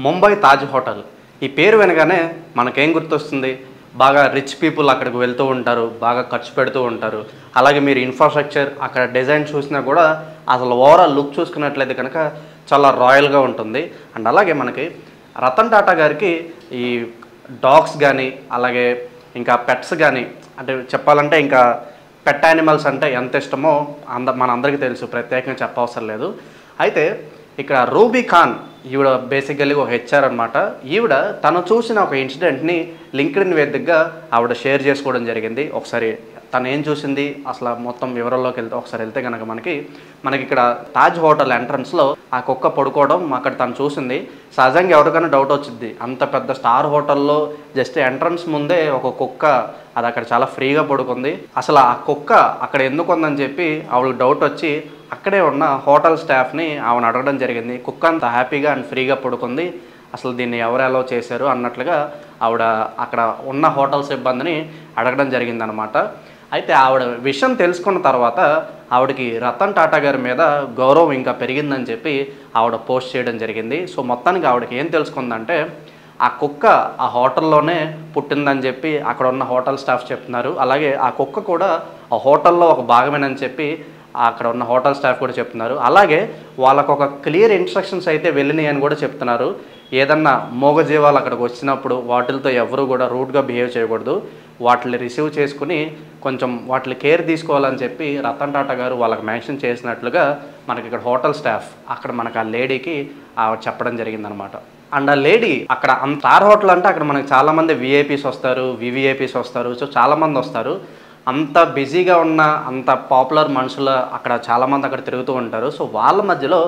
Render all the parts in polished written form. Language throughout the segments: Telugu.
ముంబై తాజ్ హోటల్ ఈ పేరు వినగానే మనకేం గుర్తొస్తుంది? బాగా రిచ్ పీపుల్ అక్కడికి వెళ్తూ ఉంటారు, బాగా ఖర్చు పెడుతూ ఉంటారు. అలాగే మీరు ఇన్ఫ్రాస్ట్రక్చర్ అక్కడ డిజైన్ చూసినా కూడా అసలు ఓవరాల్ లుక్ చూసుకున్నట్లయితే కనుక చాలా రాయల్గా ఉంటుంది. అండ్ అలాగే మనకి రతన్ టాటా గారికి ఈ డాగ్స్ కానీ అలాగే ఇంకా పెట్స్ కానీ అంటే చెప్పాలంటే ఇంకా పెట్ యానిమల్స్ అంటే ఎంత ఇష్టమో మనందరికీ తెలుసు, ప్రత్యేకంగా చెప్పవసరం లేదు. అయితే ఇక్కడ రూబీ ఖాన్ ఈవిడ బేసికల్లీ ఒక హెచ్ఆర్ అనమాట. ఈవిడ తను చూసిన ఒక ఇన్సిడెంట్ని లింక్డ్ఇన్ వేదికగా ఆవిడ షేర్ చేసుకోవడం జరిగింది. ఒకసారి తను ఏం చూసింది అసలు మొత్తం వివరాల్లోకి వెళ్తే కనుక మనకి ఇక్కడ తాజ్ హోటల్ ఎంట్రన్స్లో ఆ కుక్క పడుకోవడం అక్కడ తను చూసింది. సహజంగా ఎవరికైనా డౌట్ వచ్చింది, అంత పెద్ద స్టార్ హోటల్లో జస్ట్ ఎంట్రన్స్ ముందే ఒక కుక్క అది అక్కడ చాలా ఫ్రీగా పడుకుంది, అసలు ఆ కుక్క అక్కడ ఎందుకు ఉందని చెప్పి ఆవిడకి డౌట్ వచ్చి అక్కడే ఉన్న హోటల్ స్టాఫ్ని ఆవిడ అడగడం జరిగింది. కుక్క అంత హ్యాపీగా అండ్ ఫ్రీగా పడుకుంది, అసలు దీన్ని ఎవరు అలౌ చేశారు అన్నట్లుగా ఆవిడ అక్కడ ఉన్న హోటల్ సిబ్బందిని అడగడం జరిగిందనమాట. అయితే ఆవిడ విషయం తెలుసుకున్న తర్వాత ఆవిడకి రతన్ టాటా గారి మీద గౌరవం ఇంకా పెరిగిందని చెప్పి ఆవిడ పోస్ట్ చేయడం జరిగింది. సో మొత్తానికి ఆవిడకి ఏం తెలుసుకుందంటే ఆ కుక్క ఆ హోటల్లోనే పుట్టిందని చెప్పి అక్కడ ఉన్న హోటల్ స్టాఫ్ చెప్తున్నారు. అలాగే ఆ కుక్క కూడా ఆ హోటల్లో ఒక భాగమేనని చెప్పి అక్కడ ఉన్న హోటల్ స్టాఫ్ కూడా చెప్తున్నారు. అలాగే వాళ్ళకు ఒక క్లియర్ ఇన్స్ట్రక్షన్స్ అయితే వెళ్ళినాయి అని కూడా చెప్తున్నారు. ఏదన్నా మూగజీవాలు అక్కడికి వచ్చినప్పుడు వాటితో ఎవరు కూడా రూడ్గా బిహేవ్ చేయకూడదు, వాటిని రిసీవ్ చేసుకుని కొంచెం వాటిని కేర్ తీసుకోవాలని చెప్పి రతన్ టాటా గారు వాళ్ళకి మెన్షన్ చేసినట్లుగా మనకి ఇక్కడ హోటల్ స్టాఫ్ అక్కడ మనకు ఆ లేడీకి చెప్పడం జరిగిందనమాట. అండ్ ఆ లేడీ అక్కడ స్టార్ హోటల్ అంటే అక్కడ మనకి చాలామంది విఐపీస్ వస్తారు, వివిఐపీస్ వస్తారు, సో చాలామంది వస్తారు. అంత బిజీగా ఉన్న అంత పాపులర్ మనుషులు అక్కడ చాలామంది అక్కడ తిరుగుతూ ఉంటారు. సో వాళ్ళ మధ్యలో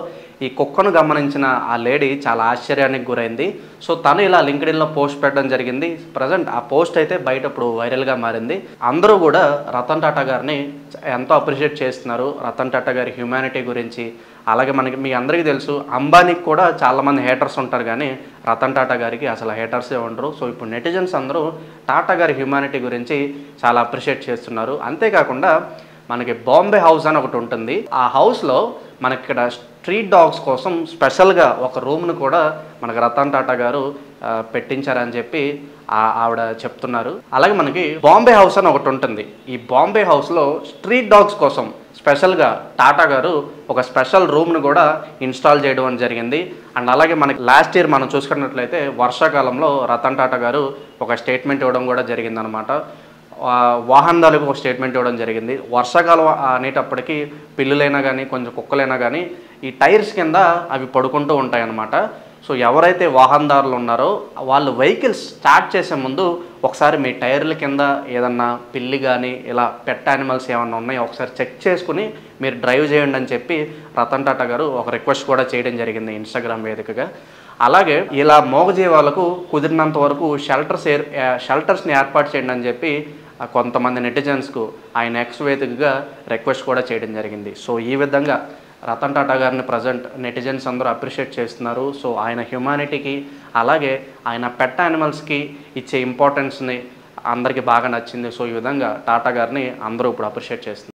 ఈ కుక్కను గమనించిన ఆ లేడీ చాలా ఆశ్చర్యానికి గురైంది. సో తను ఇలా లింక్డ్ఇన్లో పోస్ట్ పెట్టడం జరిగింది. ప్రజెంట్ ఆ పోస్ట్ అయితే బయట ఇప్పుడు వైరల్గా మారింది. అందరూ కూడా రతన్ టాటా గారిని ఎంతో అప్రిషియేట్ చేస్తున్నారు, రతన్ టాటా గారి హ్యూమానిటీ గురించి. అలాగే మీ అందరికీ తెలుసు అంబానీకి కూడా చాలామంది హేటర్స్ ఉంటారు, కానీ రతన్ టాటా గారికి అసలు హేటర్సే ఉండరు. సో ఇప్పుడు నెటిజన్స్ అందరూ టాటా గారి హ్యూమానిటీ గురించి చాలా అప్రిషియేట్ చేస్తున్నారు. అంతేకాకుండా మనకి బాంబే హౌస్ అని ఒకటి ఉంటుంది. ఆ హౌస్లో మనకి ఇక్కడ స్ట్రీట్ డాగ్స్ కోసం స్పెషల్గా ఒక రూమ్ను కూడా మనకు రతన్ టాటా గారు పెట్టించారని చెప్పి ఆవిడ చెప్తున్నారు. అలాగే మనకి బాంబే హౌస్ అని ఒకటి ఉంటుంది. ఈ బాంబే హౌస్లో స్ట్రీట్ డాగ్స్ కోసం స్పెషల్గా టాటా గారు ఒక స్పెషల్ రూమ్ను కూడా ఇన్స్టాల్ చేయడం జరిగింది. అండ్ అలాగే మనకి లాస్ట్ ఇయర్ మనం చూసుకున్నట్లయితే వర్షాకాలంలో రతన్ టాటా గారు ఒక స్టేట్మెంట్ ఇవ్వడం కూడా జరిగిందనమాట. వాహనదారులకు ఒక స్టేట్మెంట్ ఇవ్వడం జరిగింది. వర్షాకాలం అనేటప్పటికీ పిల్లులైనా కానీ కొంచెం కుక్కలైనా కానీ ఈ టైర్స్ కింద అవి పడుకుంటూ ఉంటాయి అన్నమాట. సో ఎవరైతే వాహనదారులు ఉన్నారో వాళ్ళు వెహికల్స్ స్టార్ట్ చేసే ముందు ఒకసారి మీ టైర్ల కింద ఏదన్నా పిల్లి కానీ ఇలా పెట్ యానిమల్స్ ఏమన్నా ఉన్నాయో ఒకసారి చెక్ చేసుకుని మీరు డ్రైవ్ చేయండి అని చెప్పి రతన్ టాటా గారు ఒక రిక్వెస్ట్ కూడా చేయడం జరిగింది ఇన్స్టాగ్రామ్ వేదికగా. అలాగే ఇలా మూగజీవాలకు కుదిరినంత వరకు షెల్టర్స్ని ఏర్పాటు చేయండి అని చెప్పి కొంతమంది నెటిజన్స్కు ఆయన ఎక్స్ వేదికగా రిక్వెస్ట్ కూడా చేయడం జరిగింది. సో ఈ విధంగా రతన్ టాటా గారిని ప్రజెంట్ నెటిజన్స్ అందరూ అప్రిషియేట్ చేస్తున్నారు. సో ఆయన హ్యూమానిటీకి అలాగే ఆయన పెట్ యానిమల్స్కి ఇచ్చే ఇంపార్టెన్స్ని అందరికీ బాగా నచ్చింది. సో ఈ విధంగా టాటా గారిని అందరూ ఇప్పుడు అప్రిషియేట్ చేస్తున్నారు.